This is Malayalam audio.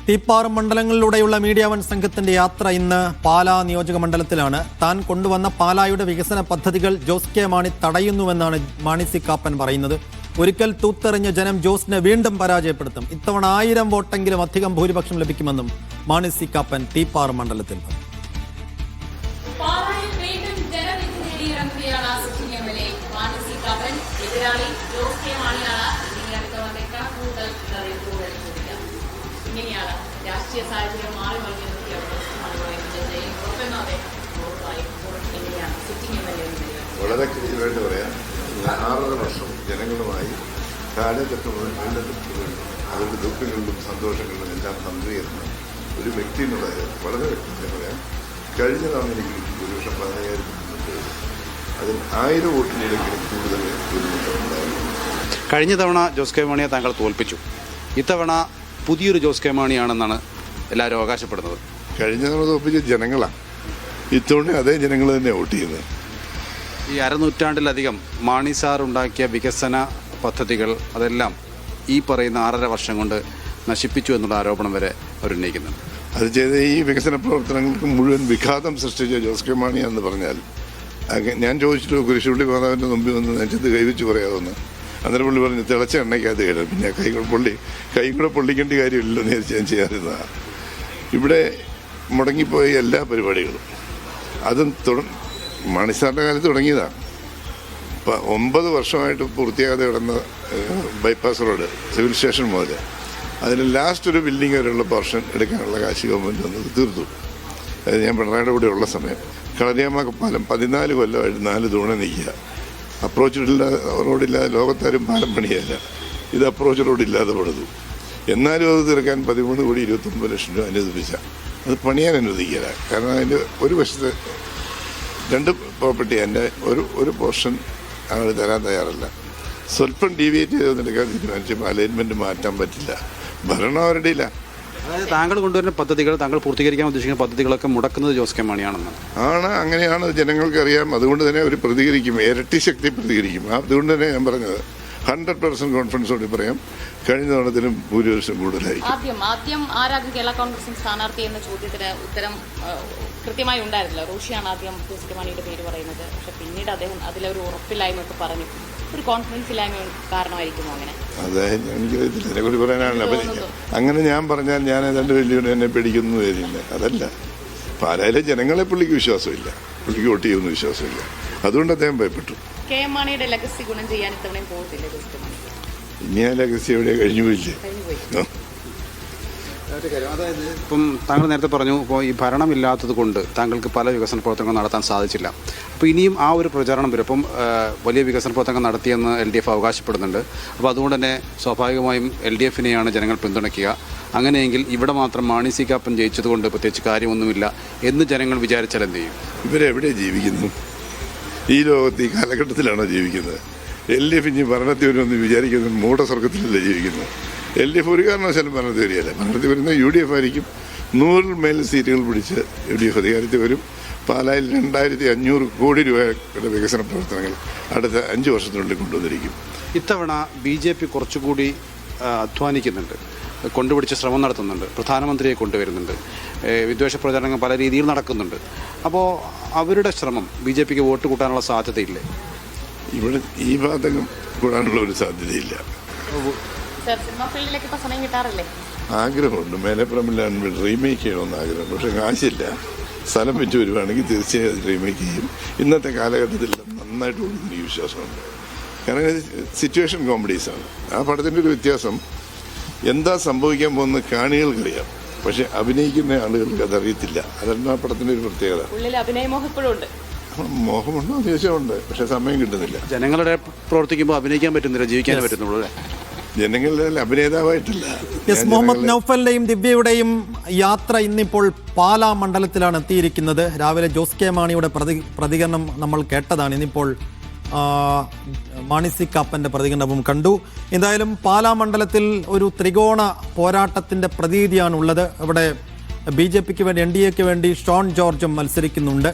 തീപ്പാറും മണ്ഡലങ്ങളിലൂടെയുള്ള മീഡിയ വൺ സംഘത്തിന്റെ യാത്ര ഇന്ന് പാലാ നിയോജക മണ്ഡലത്തിലാണ്. താൻ കൊണ്ടുവന്ന പാലായുടെ വികസന പദ്ധതികൾ ജോസ് കെ മാണി തടയുന്നുവെന്നാണ് മാണി സി കാപ്പൻ പറയുന്നത്. ഒരിക്കൽ തൂത്തെറിഞ്ഞ ജനം ജോസിനെ വീണ്ടും പരാജയപ്പെടുത്തും. ഇത്തവണ 1000 വോട്ടെങ്കിലും അധികം ഭൂരിപക്ഷം ലഭിക്കുമെന്നും മാണി സി കാപ്പൻ തീപ്പാറും മണ്ഡലത്തിൽ പറഞ്ഞു. രാഷ്ട്രീയ സാഹചര്യം മാറി വളരെ കൃത്യമായിട്ട് പറയാം. 6.5 വർഷം ജനങ്ങളുമായി കാലഘട്ടം മുതൽ അവരുടെ ദുഃഖങ്ങളിലും സന്തോഷങ്ങളിലും എല്ലാം പങ്കുചേരുന്ന ഒരു വ്യക്തി എന്നുള്ളത് വളരെ വ്യക്തമായി പറയാം. കഴിഞ്ഞ തവണ എനിക്ക് ഭൂരിപക്ഷം 15,000 അതിൽ 1000 വോട്ടിനെങ്കിലും കൂടുതൽ ഭൂരിപക്ഷം ഉണ്ടായിരുന്നു. കഴിഞ്ഞ തവണ ജോസ് കെ മാണിയെ താങ്കൾ തോൽപ്പിച്ചു. ഇത്തവണ പുതിയൊരു ജോസ് കെ മാണിയാണെന്നാണ് എല്ലാവരും അവകാശപ്പെടുന്നത്. കഴിഞ്ഞ തവണ തോൽപ്പിച്ച ജനങ്ങളാണ്, ഇത്തവണ അതേ ജനങ്ങൾ തന്നെ വോട്ട് ചെയ്യുന്നത്. ഈ അരനൂറ്റാണ്ടിലധികം മാണി സാർ ഉണ്ടാക്കിയ വികസന പദ്ധതികൾ അതെല്ലാം ഈ പറയുന്ന 6.5 വർഷം കൊണ്ട് നശിപ്പിച്ചു എന്നുള്ള ആരോപണം വരെ അവരുന്നയിക്കുന്നുണ്ട്. അത് ചെയ്ത ഈ വികസന പ്രവർത്തനങ്ങൾക്ക് മുഴുവൻ വിഘാതം സൃഷ്ടിച്ച ജോസ് കെ മാണിയാണെന്ന് പറഞ്ഞാൽ ഞാൻ ചോദിച്ചിട്ട് കുരിശുപള്ളി മാതാവിൻ്റെ മുമ്പിൽ വന്ന് നെഞ്ചത്ത് കൈവച്ച് പറയാമെന്ന്. അന്നേരം പുള്ളി പറഞ്ഞ് തിളച്ച എണ്ണയ്ക്കകത്ത് കയറും. പിന്നെ കൈ കൂടെ പൊള്ളിക്കേണ്ട കാര്യമില്ലല്ലോ എന്ന് വിചാരിച്ച് ഞാൻ ചെയ്യാറുന്നതാണ്. ഇവിടെ മുടങ്ങിപ്പോയ എല്ലാ പരിപാടികളും അതും മാണിസാറിൻ്റെ കാലത്ത് തുടങ്ങിയതാണ്. 9 വർഷമായിട്ട് പൂർത്തിയാകാതെ കിടന്ന ബൈപ്പാസ് റോഡ് സിവിൽ സ്റ്റേഷൻ മുതൽ അതിന് ലാസ്റ്റ് ഒരു ബിൽഡിംഗ് വരെയുള്ള പോർഷൻ എടുക്കാനുള്ള കാശ് ഗവൺമെൻറ് വന്നത് തീർത്തു. അതായത് ഞാൻ പിണറായിയുടെ കൂടെ ഉള്ള സമയം കളരിയാമ്മ പാലം 14 കൊല്ലമായിട്ട് 4 തൂണ നിൽക്കുക. അപ്രോച്ച് റോഡില്ലാതെ ലോകത്താരും പാലം പണിയല്ല. ഇത് അപ്രോച്ച് റോഡില്ലാതെ പണിതു. എന്നാലും അത് തീർക്കാൻ 13,29 ലക്ഷം രൂപ അനുവദിപ്പിച്ച അത് പണിയാൻ അനുവദിക്കില്ല. കാരണം അതിൻ്റെ ഒരു വശത്ത് 2 പ്രോപ്പർട്ടി എൻ്റെ ഒരു പോർഷൻ ആൾ തരാൻ തയ്യാറല്ല. സ്വല്പം ഡീവിയേറ്റ് ചെയ്തെടുക്കാൻ തീരുമാനിച്ചപ്പോൾ അലൈൻമെൻറ്റ് മാറ്റാൻ പറ്റില്ല. ഭരണം അവരുടെ ഇല്ല. അതായത് താങ്കൾ കൊണ്ടുവരുന്ന പദ്ധതികൾ, താങ്കൾ പൂർത്തീകരിക്കാൻ ഉദ്ദേശിക്കുന്ന പദ്ധതികളൊക്കെ മുടക്കുന്നത് ജോസ് കെ മാണിയാണെന്ന് അങ്ങനെയാണ് ജനങ്ങൾക്കറിയാം. അതുകൊണ്ട് തന്നെ അവർ പ്രതികരിക്കും, ഇരട്ടി ശക്തി പ്രതികരിക്കും. അതുകൊണ്ട് തന്നെ ഞാൻ പറഞ്ഞത് 100% കോൺഫിഡൻസോടെ പറയാം, കഴിഞ്ഞ തവണത്തിലും ഭൂരിപക്ഷം കൂടുതലായിരിക്കും. ആദ്യം ആരാകും കേരള കോൺഗ്രസിന്റെ സ്ഥാനാർത്ഥി എന്ന ചോദ്യത്തിന് ഉത്തരം കൃത്യമായി ഉണ്ടായിരുന്നില്ല. റോഷിയാണ് ആദ്യം ജോസ് കെ മാണിയുടെ പേര് പറയുന്നത്. പക്ഷെ പിന്നീട് അദ്ദേഹം അതിലൊരു ഉറപ്പില്ലായ്മയൊക്കെ പറഞ്ഞു. ഒരു കോൺഫിഡൻസ് ഇല്ലായ്മ കാരണമായിരിക്കുമോ അങ്ങനെ? അതെ, എനിക്കറിയത്തില്ല, അതിനെക്കുറിച്ച് പറയാനാണല്ലോ. അങ്ങനെ ഞാൻ പറഞ്ഞാൽ ഞാൻ ഏതാണ്ട് വലിയ എന്നെ പേടിക്കുന്നു വരില്ല. അതല്ല, പാലായിലെ ജനങ്ങളെ പുള്ളിക്ക് വിശ്വാസമില്ല, പുള്ളിക്ക് വോട്ട് ചെയ്യുമെന്ന് വിശ്വാസമില്ല. അതുകൊണ്ട് അദ്ദേഹം ഭയപ്പെട്ടു. കെ എം മാണിയുടെ ലെഗസി ഗുണം ചെയ്യാൻ ഇത്തവണയും പോകത്തില്ല ജോസ് കെ മാണി. ഇനി ആ ലെഗസി എവിടെ കഴിഞ്ഞു പോയില്ലേ? അതായത് ഇപ്പം താങ്കൾ നേരത്തെ പറഞ്ഞു, ഇപ്പോൾ ഈ ഭരണമില്ലാത്തത് കൊണ്ട് താങ്കൾക്ക് പല വികസന പ്രവർത്തനങ്ങൾ നടത്താൻ സാധിച്ചില്ല. അപ്പോൾ ഇനിയും ആ ഒരു പ്രചാരണം വരും. അപ്പം വലിയ വികസന പ്രവർത്തനങ്ങൾ നടത്തിയെന്ന് LDF അവകാശപ്പെടുന്നുണ്ട്. അപ്പോൾ അതുകൊണ്ട് തന്നെ സ്വാഭാവികമായും LDFനെയാണ് ജനങ്ങൾ പിന്തുണയ്ക്കുക. അങ്ങനെയെങ്കിൽ ഇവിടെ മാത്രം മാണി സി കാപ്പൻ ജയിച്ചതുകൊണ്ട് പ്രത്യേകിച്ച് കാര്യമൊന്നുമില്ല എന്ന് ജനങ്ങൾ വിചാരിച്ചാൽ എന്ത് ചെയ്യും? ഇവരെവിടെ ജീവിക്കുന്നു? ഈ ലോകത്ത് ഈ കാലഘട്ടത്തിലാണോ ജീവിക്കുന്നത്? LDF ഇനി ഭരണത്തിൽ വരുമെന്ന് വിചാരിക്കുന്നത് മൂഢസ്വർഗത്തിലല്ലേ ജീവിക്കുന്നത്? LDF ഒരു കാരണവശാലും ഭരണത്തിൽ വരികയല്ല. ഭരണത്തിൽ വരുന്ന UDF ആയിരിക്കും. 100 മേൽ സീറ്റുകൾ പിടിച്ച് UDF അധികാരത്തിൽ വരും. പാലായിൽ 2,500 കോടി രൂപയുടെ വികസന പ്രവർത്തനങ്ങൾ അടുത്ത 5 വർഷത്തിനുള്ളിൽ കൊണ്ടുവന്നിരിക്കും. ഇത്തവണ BJP കുറച്ചുകൂടി അധ്വാനിക്കുന്നുണ്ട്, കൊണ്ടുപിടിച്ച് ശ്രമം നടത്തുന്നുണ്ട്, പ്രധാനമന്ത്രിയെ കൊണ്ടുവരുന്നുണ്ട്, വിദ്വേഷ പ്രചാരണങ്ങൾ പല രീതിയിൽ നടക്കുന്നുണ്ട്. അപ്പോൾ അവരുടെ ശ്രമം BJPക്ക് വോട്ട് കൂട്ടാനുള്ള സാധ്യതയില്ലേ? ഇവിടെ ഈ ഭാഗത്തേക്കും കൂടാനുള്ള ഒരു സാധ്യതയില്ല. ആഗ്രഹമുണ്ട്, മേലെപ്പുറമില്ലാണ്ട് റീമേക്ക് ചെയ്യണമെന്ന് ആഗ്രഹം. പക്ഷെ കാശില്ല. സ്ഥലം വെച്ച് വരുവാണെങ്കിൽ തീർച്ചയായും റീമേക്ക് ചെയ്യും. ഇന്നത്തെ കാലഘട്ടത്തിൽ നന്നായിട്ട് എനിക്ക് വിശ്വാസമുണ്ട്. കാരണം സിറ്റുവേഷൻ കോമഡീസാണ്. ആ പടത്തിൻ്റെ ഒരു വ്യത്യാസം, എന്താ സംഭവിക്കാൻ പോകുന്നത് കാണികൾക്കറിയാം, പക്ഷെ അഭിനയിക്കുന്ന ആളുകൾക്ക് അതറിയത്തില്ല. അതാണ് ആ പടത്തിൻ്റെ ഒരു പ്രത്യേകത. മോഹമുണ്ടോ എന്ന് ചോദിച്ചാൽ ഉണ്ട്, പക്ഷെ സമയം കിട്ടുന്നില്ല. ജനങ്ങളുടെ പ്രവർത്തിക്കുമ്പോൾ അഭിനയിക്കാൻ പറ്റുന്നില്ല, ജീവിക്കാനേ പറ്റുന്നുള്ളൂ അല്ലേ? ജനങ്ങളുടെ അഭിനേതാവായിട്ടില്ല. മുഹമ്മദ് നൌഫലിന്റെയും ദിവ്യയുടെയും യാത്ര ഇന്നിപ്പോൾ പാലാ മണ്ഡലത്തിലാണ് എത്തിയിരിക്കുന്നത്. രാവിലെ ജോസ് കെ മാണിയുടെ പ്രതികരണം നമ്മൾ കേട്ടതാണ്. ഇന്നിപ്പോൾ മാണി സി കാപ്പന്റെ പ്രതികരണവും കണ്ടു. എന്തായാലും പാലാ മണ്ഡലത്തിൽ ഒരു ത്രികോണ പോരാട്ടത്തിന്റെ പ്രതീതിയാണുള്ളത്. ഇവിടെ BJPക്ക് വേണ്ടി NDAക്ക് വേണ്ടി ഷോൺ ജോർജും മത്സരിക്കുന്നുണ്ട്.